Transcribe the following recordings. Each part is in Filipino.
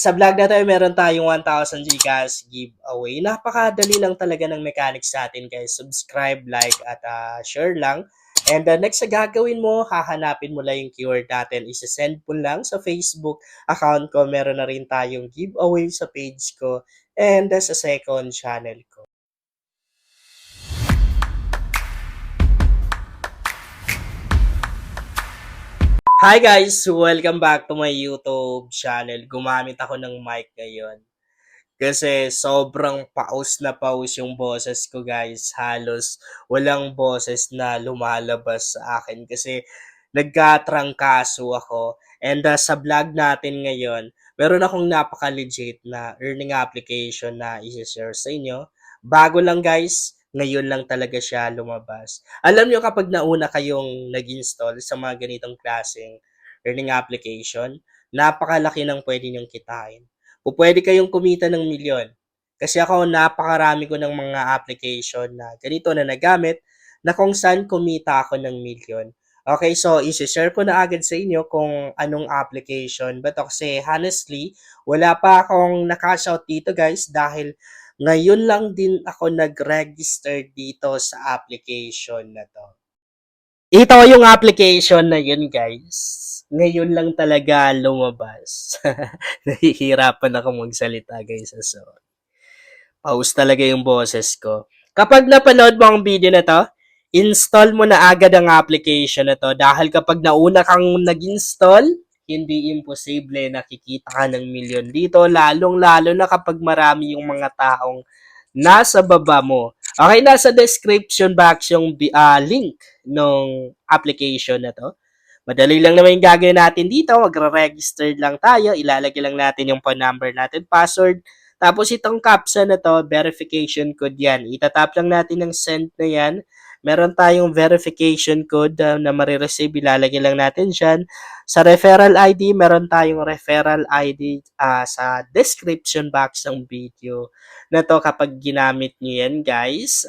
Sa vlog na tayo, meron tayong 1,000 Gcash giveaway. Napakadali lang talaga ng mechanics natin guys. Subscribe, like, at share lang. And next na gagawin mo, hahanapin mo lang yung keyword natin. Isasend mo lang sa Facebook account ko. Meron na rin tayong giveaway sa page ko and sa second channel ko. Hi guys! Welcome back to my YouTube channel. Gumamit ako ng mic ngayon. Kasi sobrang paus yung boses ko guys. Halos walang boses na lumalabas sa akin kasi nagkatrangkaso ako. And sa vlog natin ngayon, meron akong napaka-legit na earning application na i-share sa inyo. Bago lang guys, ngayon lang talaga siya lumabas. Alam nyo kapag nauna kayong nag-install sa mga ganitong klaseng earning application, napakalaki ng pwede nyong kitain. Pwede kayong kumita ng milyon. Kasi ako, napakarami ko ng mga application na ganito na nagamit na kung saan kumita ako ng milyon. Okay, so isi-share ko na agad sa inyo kung anong application ba to. Kasi honestly, wala pa akong naka-shout dito guys dahil ngayon lang din ako nag-register dito sa application na to. Ito yung application na yun guys. Ngayon lang talaga lumabas. Nahihirapan ako magsalita guys. So, pause talaga yung boses ko. Kapag napanood mo ang video na to, install mo na agad ang application na to dahil kapag nauna kang nag-install, hindi imposible nakikita ka ng milyon dito, lalong-lalo na kapag marami yung mga taong nasa baba mo. Okay, nasa description box yung link ng application na to. Madali lang naman yung gagawin natin dito. Magre-register lang tayo. Ilalagay lang natin yung phone number natin, password. Tapos itong captcha na to, verification code yan. Itatap lang natin ng send na yan. Meron tayong verification code na marireceive. Ilalagay lang natin dyan. Sa referral ID, meron tayong referral ID sa description box ng video na to. Kapag ginamit nyo yan, guys,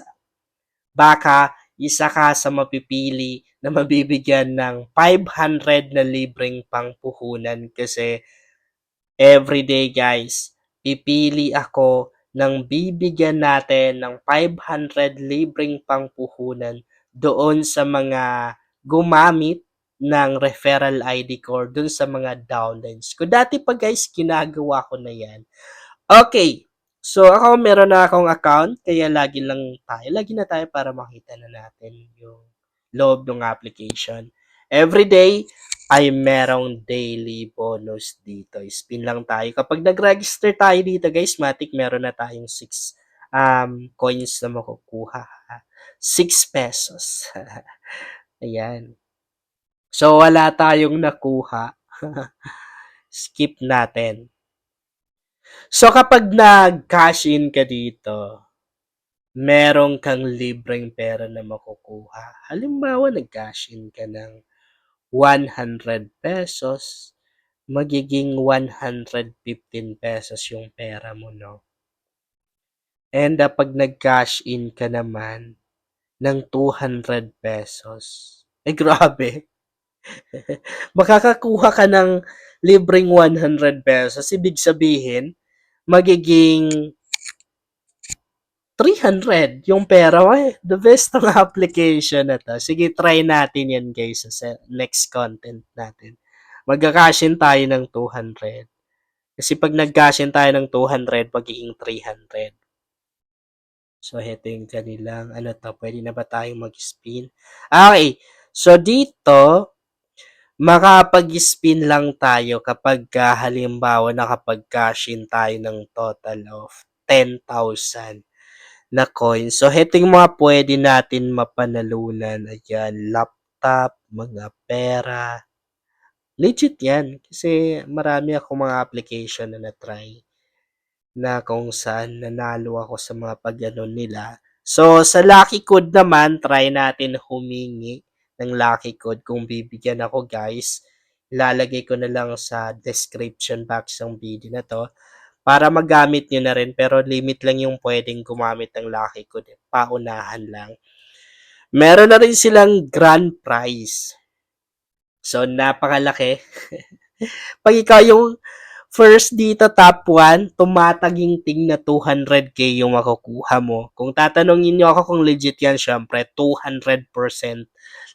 baka isa ka sa mapipili na mabibigyan ng 500 na libreng pangpuhunan kasi everyday guys, pipili ako ng bibigyan natin ng 500 libreng pangpuhunan doon sa mga gumamit ng referral ID ko doon sa mga downlines ko. Dati pa guys, ginagawa ko na yan. Okay, so ako meron na akong account kaya lagi na tayo para makita na natin yung loob ng application. Every day ay merong daily bonus dito. Spin lang tayo. Kapag nag-register tayo dito guys, matik meron na tayong 6 coins na makukuha. 6 pesos. Ayan. So wala tayong nakuha. Skip natin. So kapag nag-cash in ka dito, meron kang libreng pera na makukuha. Halimbawa, nag-cash in ka ng 100 pesos, magiging 115 pesos yung pera mo, no? And pag nag-cash in ka naman ng 200 pesos, grabe. Makakakuha ka ng libreng 100 pesos. Ibig sabihin, magiging 300 yung pera ko eh. The best ng application na to. Sige, try natin yan guys sa next content natin. Magka-cash-in tayo ng 200. Kasi pag nag-cash-in tayo ng 200, magiging 300. So, heto yung kanilang, pwede na ba tayong mag-spin? Okay. So, dito, makapag-spin lang tayo kapag halimbawa nakapag-cash-in tayo ng total of 10,000 na coins. So, heto yung mga pwede natin mapanalunan. Ayan, laptop, mga pera. Legit yan. Kasi marami akong mga application na na-try na kung saan nanalo ako sa mga pag-ganon nila. So, sa Lucky Code naman, try natin humingi ng Lucky Code. Kung bibigyan ako guys, ilalagay ko na lang sa description box ng video na to para magamit nyo na rin. Pero limit lang yung pwedeng gumamit ng Lucky Code. Paunahan lang. Meron na rin silang grand prize. So, napakalaki. First dito, top 1, tumataginting na 200k yung makukuha mo. Kung tatanungin niyo ako kung legit yan, syempre, 200%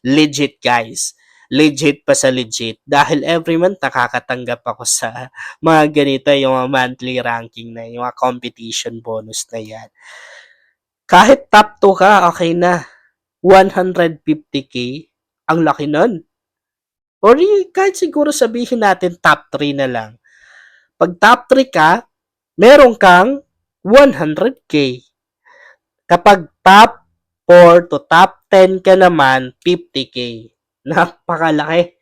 legit, guys. Legit pa sa legit. Dahil every month, nakakatanggap ako sa mga ganito, yung mga monthly ranking na, yung mga competition bonus na yan. Kahit top 2 ka, okay na. 150k, ang laki nun. Or kahit siguro sabihin natin top 3 na lang. Pag top 3 ka, meron kang 100k. Kapag top 4 to top 10 ka naman, 50k. Napakalaki.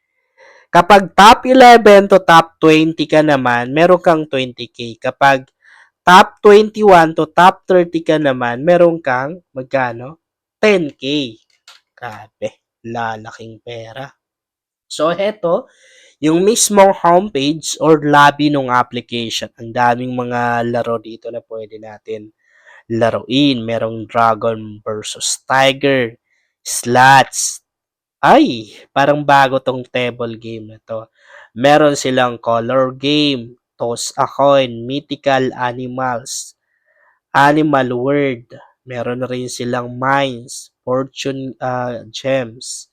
Kapag top 11 to top 20 ka naman, meron kang 20k. Kapag top 21 to top 30 ka naman, meron kang magkano? 10k. Grabe, lalaking pera. So, heto, yung mismong homepage or lobby ng application. Ang daming mga laro dito na pwede natin laruin. Merong Dragon versus Tiger, Slots. Ay, parang bago tong table game na to. Meron silang color game, Toss a Coin, Mythical Animals, Animal World. Meron rin silang Mines, Fortune Gems,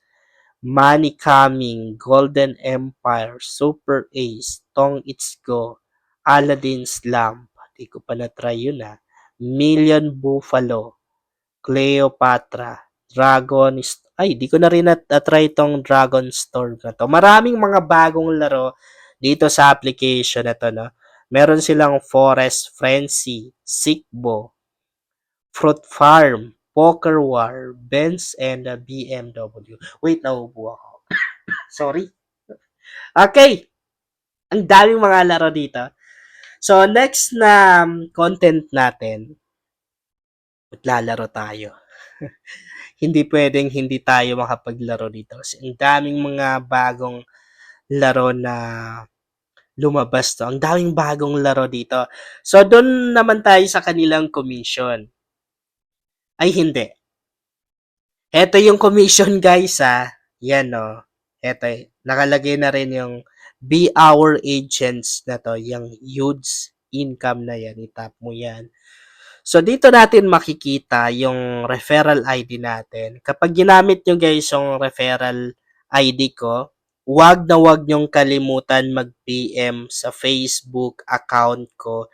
Money Coming, Golden Empire, Super Ace, Tong It's Go, Aladdin's Lamp, di ko pa na-try yun Million Buffalo, Cleopatra, Dragon, ay di ko na rin na-try tong Dragon Storm na to. Maraming mga bagong laro dito sa application na to, no? Meron silang Forest Frenzy, Sickbo, Fruit Farm, Poker War, Benz, and BMW. Wait, nauubo ako. Sorry. Okay. Ang daming mga laro dito. So, next na content natin, maglalaro tayo. Hindi pwedeng hindi tayo makapaglaro dito. Kasi ang daming mga bagong laro na lumabas to. Ang daming bagong laro dito. So, doon naman tayo sa kanilang commission. Ay, hindi. Ito yung commission, guys, Yan, no. Ito, nakalagay na rin yung Be Our Agents na to. Yung huge income na yan. Itap mo yan. So, dito natin makikita yung referral ID natin. Kapag ginamit nyo, guys, yung referral ID ko, wag nyong kalimutan mag-PM sa Facebook account ko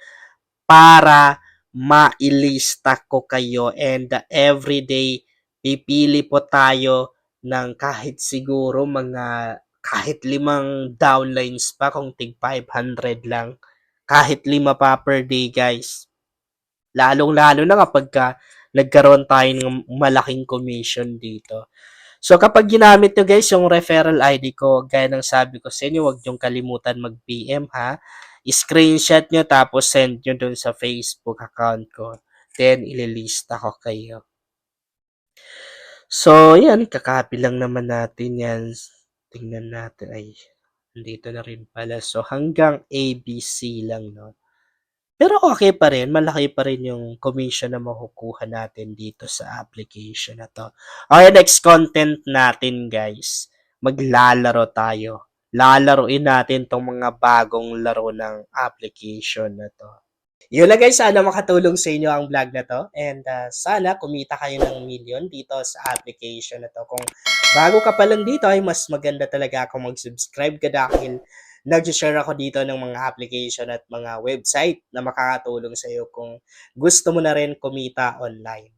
para mailista ko kayo, and everyday pipili po tayo ng kahit siguro mga kahit 5 downlines pa kung tig 500 lang. Kahit 5 pa per day, guys. Lalong-lalo na kapag nagkaroon tayo ng malaking commission dito. So, kapag ginamit nyo, guys, yung referral ID ko, gaya ng sabi ko sa inyo, huwag nyong kalimutan mag-PM, screenshot nyo tapos send nyo dun sa Facebook account ko. Then, ililista ko kayo. So, yan. Kakapi lang naman natin yan. Tingnan natin. Ay, dito na rin pala. So, hanggang ABC lang, no? Pero okay pa rin. Malaki pa rin yung commission na makukuha natin dito sa application na to. Okay, next content natin, guys. Maglalaro tayo. Lalaroin natin tong mga bagong laro ng application na to. Yun lang, guys, sana makatulong sa inyo ang vlog na to, and sana kumita kayo ng million dito sa application na to. Kung bago ka pa lang dito ay mas maganda talaga kung mag-subscribe ka dahil nag-share ako dito ng mga application at mga website na makakatulong sa iyo kung gusto mo na rin kumita online.